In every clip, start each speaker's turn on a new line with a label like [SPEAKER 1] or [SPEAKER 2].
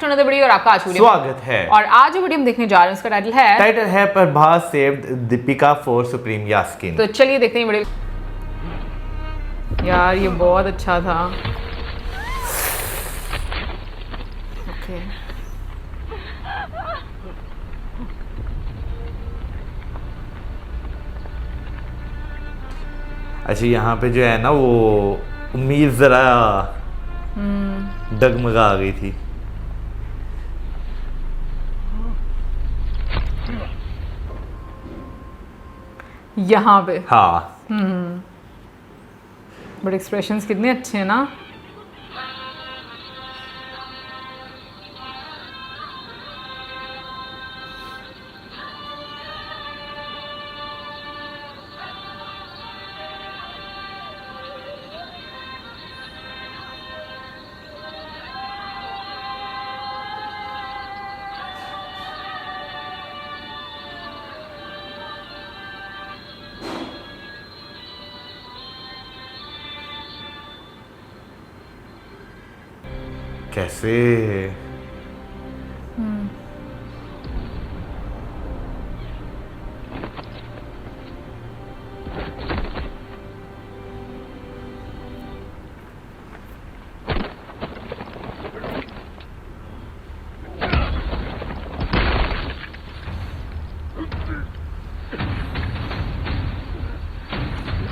[SPEAKER 1] Another video और आपका आज वीडियो
[SPEAKER 2] स्वागत है।
[SPEAKER 1] और आज जो वीडियो हम देखने जा रहे हैं उसका टाइटल है
[SPEAKER 2] Prabhas saved Deepika for Supreme Yaskin.
[SPEAKER 1] तो चलिए देखते हैं वीडियो। यार ये बहुत अच्छा था। ओके
[SPEAKER 2] अच्छा, यहाँ पे जो है ना वो उम्मीद जरा डगमगा आ गई थी।
[SPEAKER 1] यहाँ पे
[SPEAKER 2] हाँ
[SPEAKER 1] बट एक्सप्रेशंस कितने अच्छे हैं ना।
[SPEAKER 2] कैसे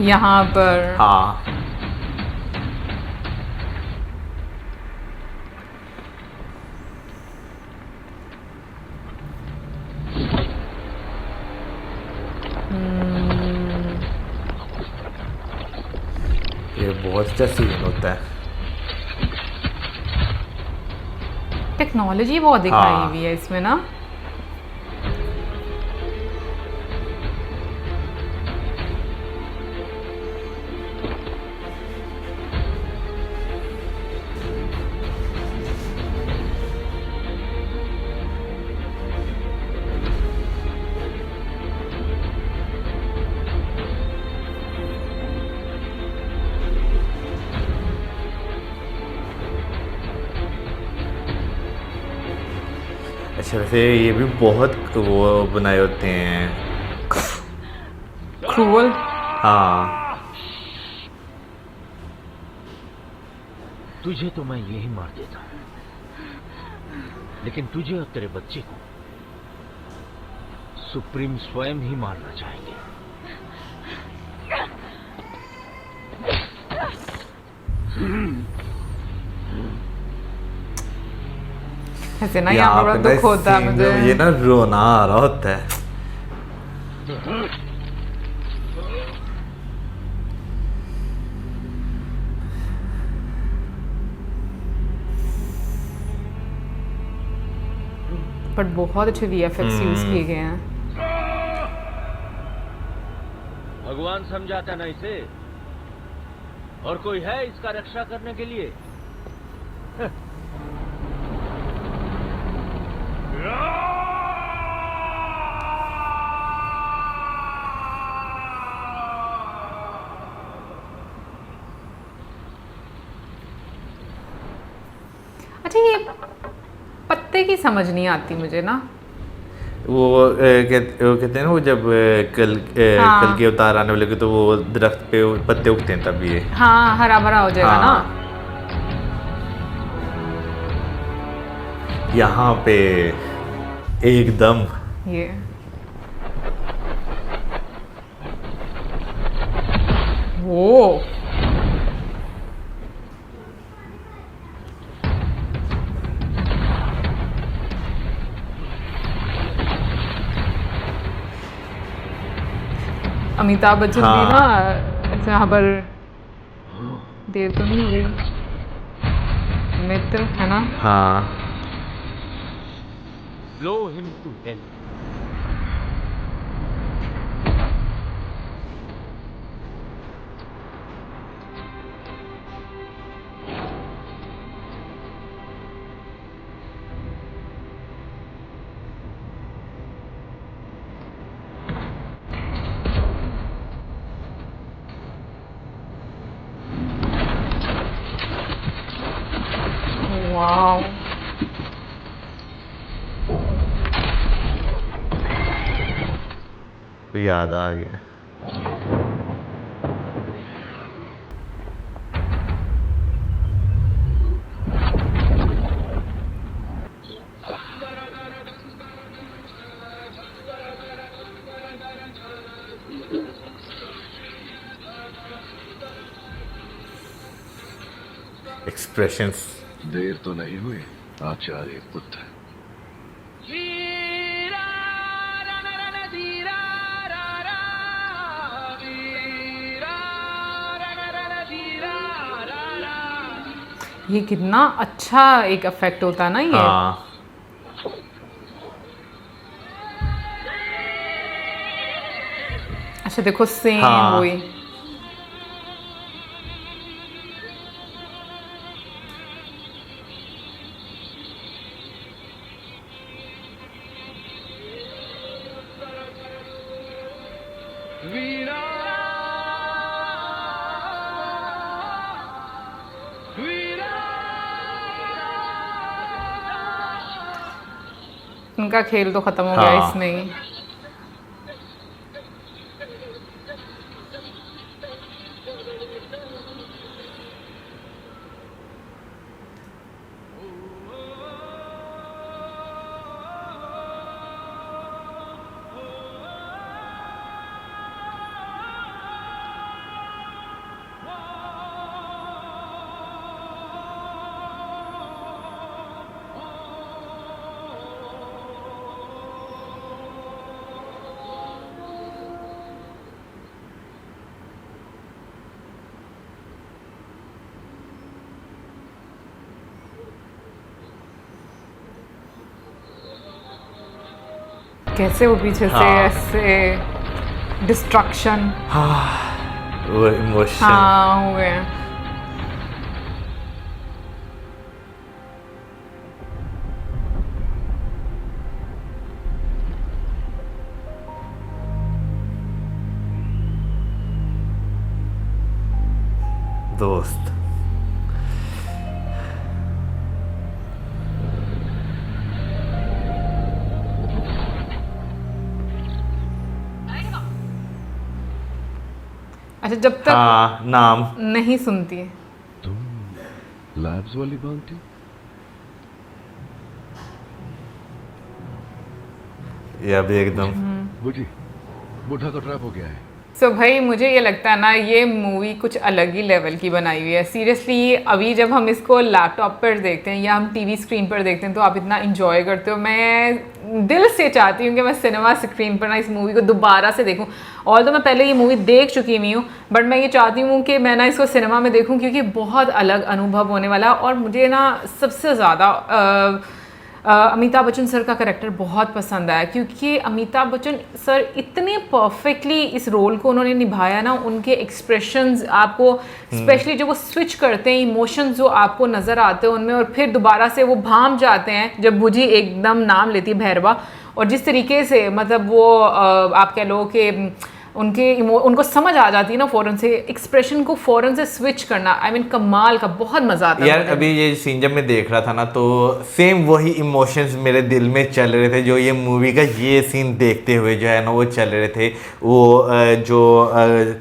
[SPEAKER 1] यहाँ पर
[SPEAKER 2] हाँ ये बहुत अच्छा सीन होता है।
[SPEAKER 1] टेक्नोलॉजी बहुत दिखाई
[SPEAKER 2] हाँ।
[SPEAKER 1] हुई है इसमें ना।
[SPEAKER 2] अच्छा, वैसे ये भी बहुत वो बनाए होते हैं।
[SPEAKER 1] क्रूअल।
[SPEAKER 2] हाँ
[SPEAKER 3] तुझे तो मैं यही मार देता, लेकिन तुझे और तेरे बच्चे को सुप्रीम स्वयं ही मारना चाहेंगे।
[SPEAKER 1] ऐसे ना यहाँ पर बड़ा दुख होता है मुझे।
[SPEAKER 2] ये ना रोना आ रहा होता है।
[SPEAKER 1] बट बहुत अच्छे वीएफएक्स यूज किए गए हैं।
[SPEAKER 3] भगवान समझाता ना इसे, और कोई है इसका रक्षा करने के लिए?
[SPEAKER 1] अच्छा ये पत्ते की समझ नहीं आती मुझे ना।
[SPEAKER 2] वो कहते हैं ना, वो जब कल
[SPEAKER 1] हाँ।
[SPEAKER 2] के अवतार आने वाले के तो वो दरख्त पे पत्ते उगते हैं तब ये।
[SPEAKER 1] हाँ हरा भरा हो जाएगा
[SPEAKER 2] हाँ।
[SPEAKER 1] ना।
[SPEAKER 2] यहाँ पे एकदम
[SPEAKER 1] ये वो अमिताभ बच्चन भी
[SPEAKER 2] हाँ।
[SPEAKER 1] ना ऐसे यहाँ पर देर तो नहीं हो गई। मित्र है ना।
[SPEAKER 2] हाँ
[SPEAKER 3] Blow him to hell.
[SPEAKER 1] Wow
[SPEAKER 2] तो याद आ गया। एक्सप्रेशंस
[SPEAKER 4] देर तो नहीं हुई आचार्य पुत्र।
[SPEAKER 1] ये कितना अच्छा एक इफेक्ट होता है ना ये।
[SPEAKER 2] हाँ
[SPEAKER 1] अच्छा देखो सेम
[SPEAKER 2] हाँ।
[SPEAKER 1] वही। उनका खेल तो खत्म हो गया
[SPEAKER 2] हाँ।
[SPEAKER 1] इसमें ही। कैसे वो पीछे से
[SPEAKER 2] हाँ।
[SPEAKER 1] ऐसे डिस्ट्रक्शन।
[SPEAKER 2] वो इमोशन।
[SPEAKER 1] हाँ हो गए।
[SPEAKER 2] दोस्त
[SPEAKER 1] अच्छा जब तक
[SPEAKER 2] हाँ नाम
[SPEAKER 1] नहीं सुनती है।
[SPEAKER 4] तुम लैब्स वाली बांटी।
[SPEAKER 2] ये अभी एकदम
[SPEAKER 4] बुढ़ी बूढ़ा का ट्रैप हो गया है।
[SPEAKER 1] सो भाई मुझे ये लगता है ना ये मूवी कुछ अलग ही लेवल की बनाई हुई है सीरियसली। अभी जब हम इसको लैपटॉप पर देखते हैं या हम टीवी स्क्रीन पर देखते हैं तो आप इतना इंजॉय करते हो। मैं दिल से चाहती हूँ कि मैं सिनेमा स्क्रीन पर ना इस मूवी को दोबारा से देखूँ। और तो मैं पहले ये मूवी देख चुकी हुई हूँ बट मैं ये चाहती हूँ कि मैं ना इसको सिनेमा में देखूँ क्योंकि बहुत अलग अनुभव होने वाला है। और मुझे ना सबसे ज़्यादा अमिताभ बच्चन सर का कैरेक्टर बहुत पसंद आया क्योंकि अमिताभ बच्चन सर इतने परफेक्टली इस रोल को उन्होंने निभाया ना। उनके एक्सप्रेशंस आपको स्पेशली जो वो स्विच करते हैं इमोशंस जो आपको नज़र आते हैं उनमें और फिर दोबारा से वो भाम जाते हैं जब बुझी एकदम नाम लेती है भैरवा। और जिस तरीके से मतलब वो आप कह लो कि उनको समझ आ जाती है ना फ़ौरन से एक्सप्रेशन को फ़ौरन से स्विच करना। आई मीन कमाल का बहुत मज़ा आता है
[SPEAKER 2] यार।
[SPEAKER 1] मुझे।
[SPEAKER 2] अभी ये सीन जब मैं देख रहा था ना तो सेम वही इमोशंस मेरे दिल में चल रहे थे जो ये मूवी का ये सीन देखते हुए जो है ना वो चल रहे थे। वो जो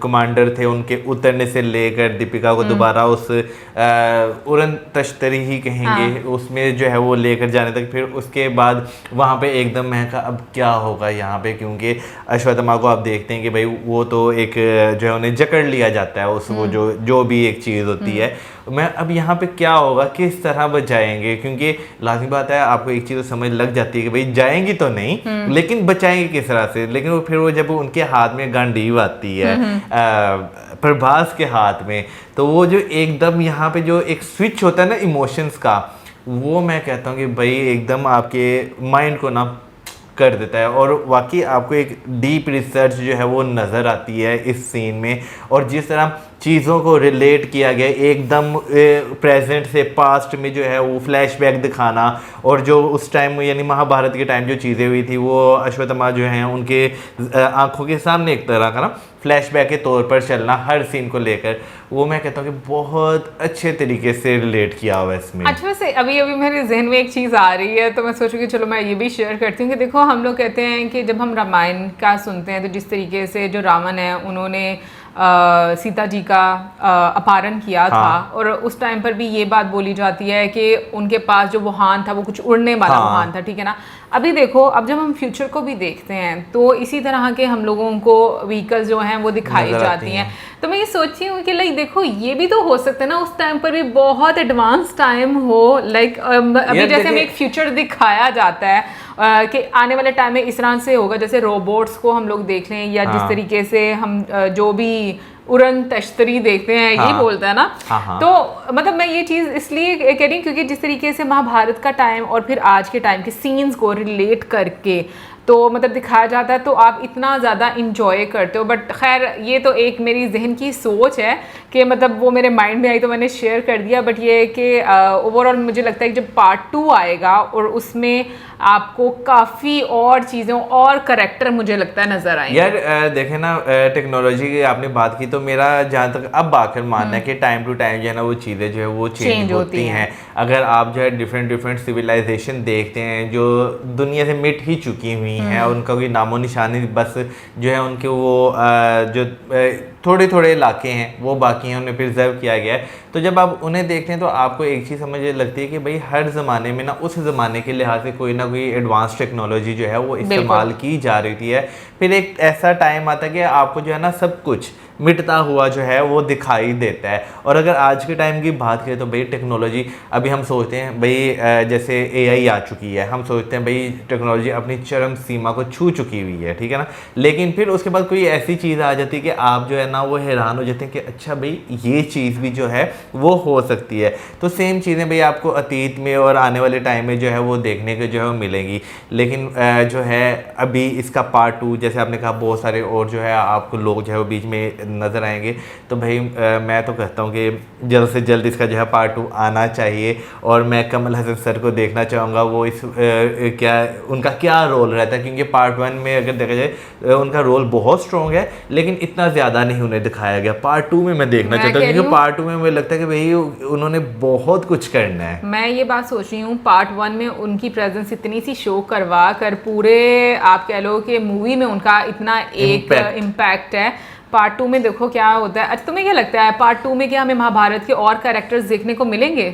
[SPEAKER 2] कमांडर थे उनके उतरने से लेकर दीपिका को दोबारा उस उड़न तश्तरी ही कहेंगे उसमें जो है वो लेकर जाने तक। फिर उसके बाद वहाँ पे एकदम मैं कहा अब क्या होगा यहाँ पे क्योंकि अश्वत्थामा को आप देखते हैं कि भाई वो तो एक जो है उन्हें जकड़ लिया जाता है उस वो जो भी एक चीज़ होती है। मैं अब यहाँ पे क्या होगा किस तरह बचाएंगे क्योंकि लाजमी बात है आपको एक चीज़ तो समझ लग जाती है कि भाई जाएंगी तो नहीं लेकिन बचाएंगे किस तरह से। लेकिन वो फिर वो जब उनके हाथ में गांडीव आती है प्रभास के हाथ में तो वो जो एकदम यहाँ पे जो एक स्विच होता है ना इमोशंस का वो मैं कहता हूँ कि भाई एकदम आपके माइंड को ना कर देता है। और वाकई आपको एक डीप रिसर्च जो है वो नज़र आती है इस सीन में। और जिस तरह चीज़ों को रिलेट किया गया एकदम प्रेजेंट से पास्ट में जो है वो फ्लैशबैक दिखाना, और जो उस टाइम यानी महाभारत के टाइम जो चीज़ें हुई थी वो अश्वत्थामा जो हैं उनके आंखों के सामने एक तरह का ना फ्लैशबैक के तौर पर चलना हर सीन को लेकर, वो मैं कहता हूँ कि बहुत अच्छे तरीके से रिलेट किया हुआ है इसमें।
[SPEAKER 1] अच्छा, वैसे अभी अभी मेरे जहन में एक चीज़ आ रही है तो मैं सोचूं कि चलो मैं ये भी शेयर करती हूँ कि देखो हम लोग कहते हैं कि जब हम रामायण का सुनते हैं तो जिस तरीके से जो रावण है उन्होंने सीता जी का अपहरण किया था, और उस टाइम पर भी ये बात बोली जाती है कि उनके पास जो वाहन था वो कुछ उड़ने वाला वाहन था, ठीक है ना। अभी देखो, अब जब हम फ्यूचर को भी देखते हैं तो इसी तरह के हम लोगों को व्हीकल्स जो हैं वो दिखाई जाती हैं। तो मैं ये सोचती हूँ कि लाइक देखो ये भी तो हो सकता है ना उस टाइम पर भी बहुत एडवांस टाइम हो, लाइक अभी जैसे हमें एक फ्यूचर दिखाया जाता है कि आने वाले टाइम में इस तरह से होगा, जैसे रोबोट्स को हम लोग देख लें या जिस तरीके से हम जो भी उड़न तश्तरी देखते हैं, यही बोलता है ना। तो मतलब मैं ये चीज़ इसलिए कह रही हूँ क्योंकि जिस तरीके से महाभारत का टाइम और फिर आज के टाइम के सीन्स को रिलेट करके तो मतलब दिखाया जाता है तो आप इतना ज़्यादा इंजॉय करते हो। बट खैर ये तो एक मेरी जहन की सोच है कि मतलब वो मेरे माइंड में आई तो मैंने शेयर कर दिया। बट ये है कि ओवरऑल मुझे लगता है कि जब पार्ट 2 आएगा और उसमें आपको काफ़ी और चीज़ों और करेक्टर मुझे लगता है नज़र आएंगे।
[SPEAKER 2] यार देखे ना, टेक्नोलॉजी की आपने बात की तो मेरा जहाँ तक अब आकर मानना है कि टाइम टू टाइम जो है ना वो चीज़ें जो है वो चेंज होती हैं। अगर आप जो है डिफरेंट सिविलाइजेशन देखते हैं जो दुनिया से मिट ही चुकी हुई हैं, उनका कोई नामो निशानी बस जो है उनके वो जो थोड़े थोड़े इलाके हैं वो बाकी हैं, उन्हें प्रिजर्व किया गया है। तो जब आप उन्हें देखते हैं तो आपको एक चीज़ समझ लगती है कि भाई हर ज़माने में ना उस ज़माने के लिहाज से कोई ना कोई एडवांस टेक्नोलॉजी जो है वो इस्तेमाल की जा रही है। फिर एक ऐसा टाइम आता है कि आपको जो है ना सब कुछ मिटता हुआ जो है वो दिखाई देता है। और अगर आज के टाइम की बात करें तो भाई टेक्नोलॉजी अभी हम सोचते हैं भाई जैसे AI आ चुकी है, हम सोचते हैं भाई टेक्नोलॉजी अपनी चरम सीमा को छू चुकी हुई है, ठीक है ना। लेकिन फिर उसके बाद कोई ऐसी चीज़ आ जाती है कि आप जो है ना वो हैरान हो जाते हैं कि अच्छा भाई ये चीज़ भी जो है वो हो सकती है। तो सेम चीज़ें भाई आपको अतीत में और आने वाले टाइम में जो है वो देखने को जो है मिलेंगी। लेकिन जो है अभी इसका पार्ट 2 जैसे आपने कहा बहुत सारे और जो है आपको लोग जो है वो बीच में नज़र आएंगे। तो भाई मैं तो कहता हूँ कि जल्द से जल्द इसका जो है पार्ट 2 आना चाहिए। और मैं कमल हसन सर को देखना चाहूँगा वो इस क्या उनका क्या रोल रहता है, क्योंकि पार्ट 1 में अगर देखा जाए उनका रोल बहुत स्ट्रॉन्ग है लेकिन इतना ज़्यादा नहीं उन्हें दिखाया गया। पार्ट 2 में मैं देखना चाहता हूँ क्योंकि पार्ट 2 में मुझे लगता है कि भाई उन्होंने बहुत कुछ करना है।
[SPEAKER 1] मैं ये बात सोच रही हूँ पार्ट 1 में उनकी प्रेजेंस इतनी सी शो करवा कर पूरे आप कह लो कि मूवी में उनका इतना एक इम्पैक्ट है। पार्ट 2 में देखो क्या होता है। अच्छा तुम्हें क्या लगता है पार्ट 2 में क्या हमें महाभारत के और कैरेक्टर्स देखने को मिलेंगे?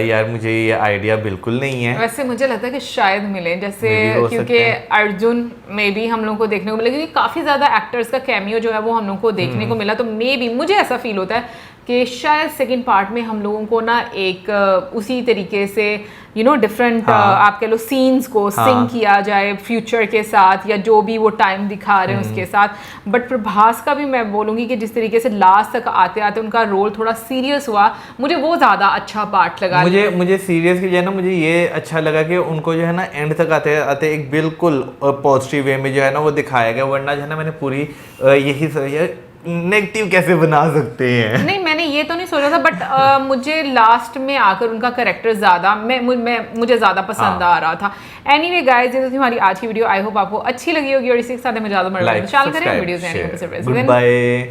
[SPEAKER 2] यार मुझे ये आइडिया बिल्कुल नहीं है।
[SPEAKER 1] वैसे मुझे लगता है कि शायद मिले, जैसे क्योंकि अर्जुन में भी हम लोग को देखने को मिले क्योंकि काफ़ी ज़्यादा एक्टर्स का कैमियो जो है वो हम लोग को देखने को मिला। तो मे बी मुझे ऐसा फील होता है कि शायद सेकंड पार्ट में हम लोगों को ना एक उसी तरीके से डिफरेंट आप कह लो सीन्स को सिंक किया जाए फ्यूचर के साथ या जो भी वो टाइम दिखा रहे हैं उसके साथ। बट प्रभास का भी मैं बोलूँगी कि जिस तरीके से लास्ट तक आते आते उनका रोल थोड़ा सीरियस हुआ, मुझे वो ज़्यादा अच्छा पार्ट लगा।
[SPEAKER 2] मुझे सीरियस की जो है ना मुझे ये अच्छा लगा कि उनको जो है ना एंड तक आते आते एक बिल्कुल पॉजिटिव वे में जो है ना वो दिखाया गया। वरना जो है ना मैंने पूरी यही सोचा नेगेटिव कैसे बना सकते हैं।
[SPEAKER 1] नहीं मैंने ये तो नहीं सोचा था बट मुझे लास्ट में आकर उनका कैरेक्टर ज़्यादा मुझे ज़्यादा पसंद आ रहा था। एनीवे गाइस ये तो थी हमारी आज की वीडियो। आई होप आपको अच्छी लगी होगी और इसी के साथ हमें ज़्यादा मजा आएगा। Videos
[SPEAKER 2] bye.